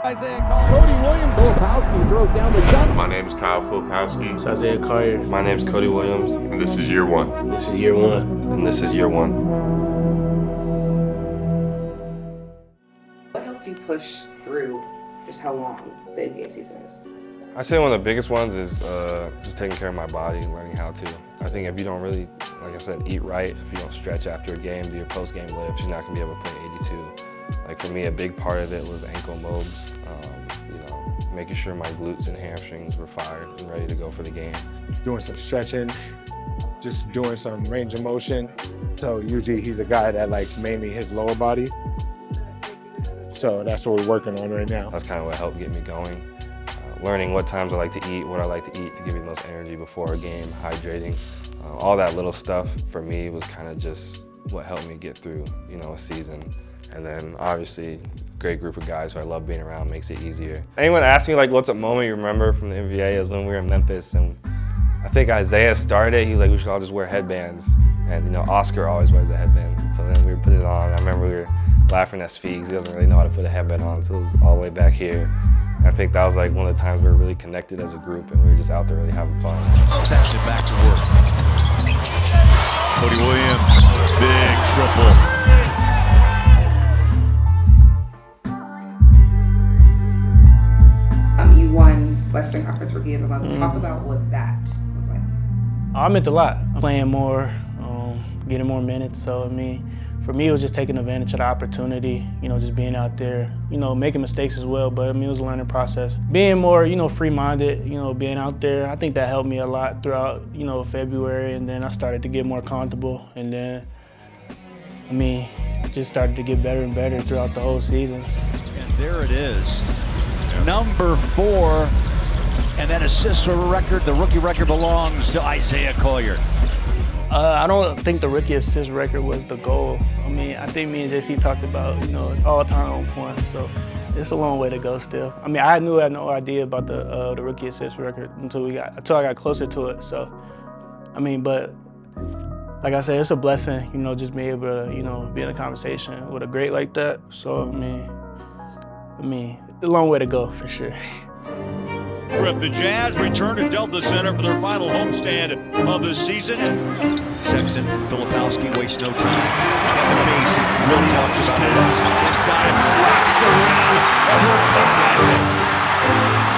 Isaiah Collier. Cody Williams. Filipowski throws down the gun. My name is Filipowski. It's Isaiah Collier. My name is Cody Williams. And this is year one. And this is year one. And this is year one. What helped you push through just how long the NBA season is? I say one of the biggest ones is just taking care of my body, learning how to. I think if you don't really, like I said, eat right, if you don't stretch after a game, do your post-game lifts, you're not gonna be able to play 82. Like for me, a big part of it was ankle lobes, making sure my glutes and hamstrings were fired and ready to go for the game. Doing some stretching, just doing some range of motion. So usually he's a guy that likes mainly his lower body. So that's what we're working on right now. That's kind of what helped get me going. Learning what times I like to eat, what I like to eat to give me the most energy before a game, hydrating. All that little stuff for me was kind of just what helped me get through, a season. And then obviously, great group of guys who I love being around makes it easier. Anyone asks me what's a moment you remember from the NBA is when we were in Memphis, and I think Isaiah started, he was like, we should all just wear headbands. And Oscar always wears a headband. So then we would put it on. I remember we were laughing at Sfee because he doesn't really know how to put a headband on, so it was all the way back here. I think that was one of the times we were really connected as a group and we were just out there really having fun. Sets it back to work. Cody Williams, big triple. You won Western Conference Rookie of the Month. Talk about what that was like. I meant a lot. Playing more, getting more minutes. So, for me, it was just taking advantage of the opportunity, just being out there, making mistakes as well, but it was a learning process. Being more, free-minded, being out there, I think that helped me a lot throughout, February, and then I started to get more comfortable, and then, it just started to get better and better throughout the whole season. And there it is, number 4, and that assist record, the rookie record belongs to Isaiah Collier. I don't think the rookie assist record was the goal. I think me and JC talked about, all-time on points, so it's a long way to go still. I had no idea about the rookie assist record until I got closer to it. So, but like I said, it's a blessing, just being able to, be in a conversation with a great like that. So, a long way to go for sure. The Jazz return to Delta Center for their final homestand of the season. Sexton, Filipowski wastes no time. At the base, really talks about it. Inside, rocks the rim, and we're tied.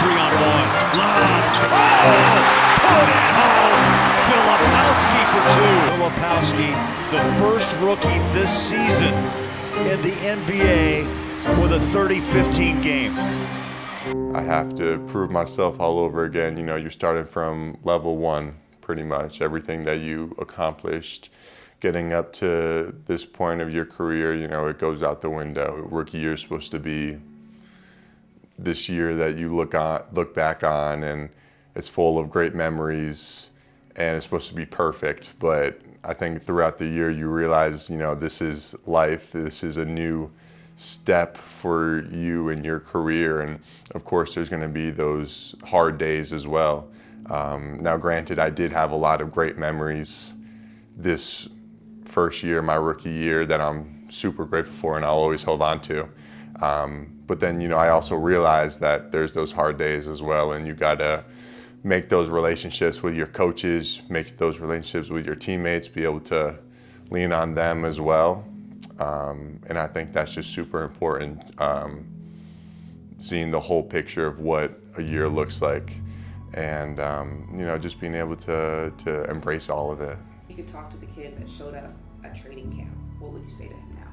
3-on-1, lob, put it home. Filipowski for 2. Filipowski, the first rookie this season in the NBA with a 30-15 game. I have to prove myself all over again. You're starting from level 1, pretty much. Everything that you accomplished, getting up to this point of your career, it goes out the window. Rookie year is supposed to be this year that you look back on, and it's full of great memories, and it's supposed to be perfect. But I think throughout the year you realize, this is life. This is a new step for you in your career, and of course there's going to be those hard days as well. Now granted, I did have a lot of great memories this first year, my rookie year, that I'm super grateful for and I'll always hold on to. But then I also realized that there's those hard days as well, and you got to make those relationships with your coaches, make those relationships with your teammates, be able to lean on them as well. And I think that's just super important, seeing the whole picture of what a year looks like, and just being able to embrace all of it. You could talk to the kid that showed up at training camp. What would you say to him now?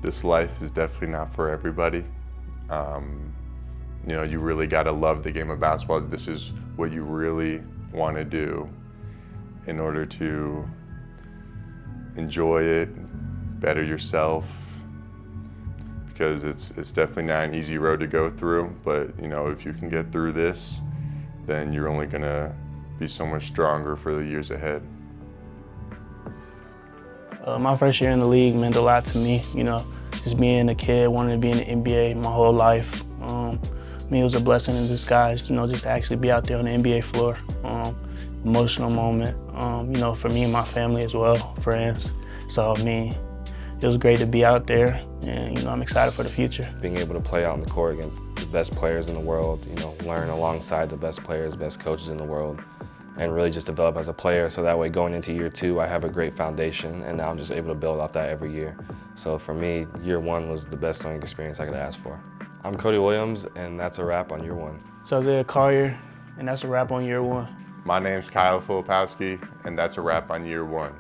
This life is definitely not for everybody. You really got to love the game of basketball. This is what you really want to do in order to enjoy it, better yourself, because it's definitely not an easy road to go through. But if you can get through this, then you're only going to be so much stronger for the years ahead. My first year in the league meant a lot to me, just being a kid, wanting to be in the NBA my whole life. I mean, it was a blessing in disguise, you know, just to actually be out there on the NBA floor. Emotional moment, you know, for me and my family as well, friends. So, I mean, it was great to be out there, and, you know, I'm excited for the future. Being able to play out on the court against the best players in the world, you know, learn alongside the best players, best coaches in the world, and really just develop as a player, so that way going into year 2, I have a great foundation, and now I'm just able to build off that every year. So for me, year 1 was the best learning experience I could ask for. I'm Cody Williams, and that's a wrap on year 1. So Isaiah Collier, and that's a wrap on year 1. My name's Filipowski, and that's a wrap on year 1.